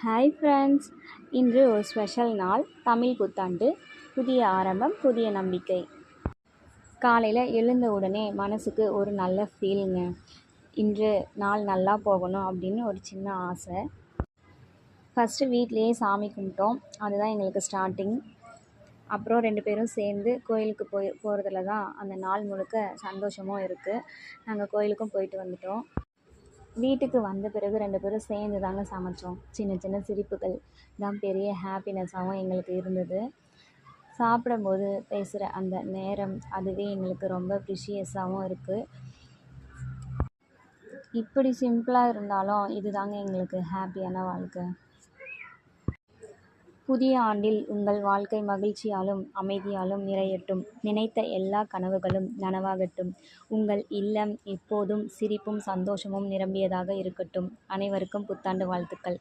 Hi friends, இன்று ஒரு special நாள். தமிழ் புத்தாண்டு, புதிய ஆரம்பம், புதிய நம்பிக்கை. காலையில் எழுந்த உடனே மனசுக்கு ஒரு நல்ல ஃபீலுங்க. இன்று நாள் நல்லா போகணும் அப்படின்னு ஒரு சின்ன ஆசை. ஃபஸ்ட்டு வீட்லேயே சாமி கும்பிட்டோம், அதுதான் எங்களுக்கு ஸ்டார்டிங். அப்புறம் 2 பேரும் சேர்ந்து கோயிலுக்கு போகிறதுல தான் அந்த நாள் முழுக்க சந்தோஷமும் இருக்குது. நாங்கள் கோயிலுக்கும் போயிட்டு வந்துட்டோம். வீட்டுக்கு வந்த பிறகு 2 பேரும் சேர்ந்து தாங்க சமைச்சோம். சின்ன சின்ன சிரிப்புகள் தான் பெரிய ஹாப்பினஸ்ஸாகவும் எங்களுக்கு இருந்தது. சாப்பிடும்போது பேசுகிற அந்த நேரம் அதுவே எங்களுக்கு ரொம்ப ப்ரிஷியஸாகவும் இருக்குது. இப்படி சிம்பிளாக இருந்தாலும் இது தாங்க எங்களுக்கு ஹாப்பியான வாழ்க்கை. புதிய ஆண்டில் உங்கள் வாழ்க்கை மகிழ்ச்சியாலும் அமைதியாலும் நிறையட்டும். நினைத்த எல்லா கனவுகளும் நனவாகட்டும். உங்கள் இல்லம் எப்போதும் சிரிப்பும் சந்தோஷமும் நிரம்பியதாக இருக்கட்டும். அனைவருக்கும் புத்தாண்டு வாழ்த்துக்கள்.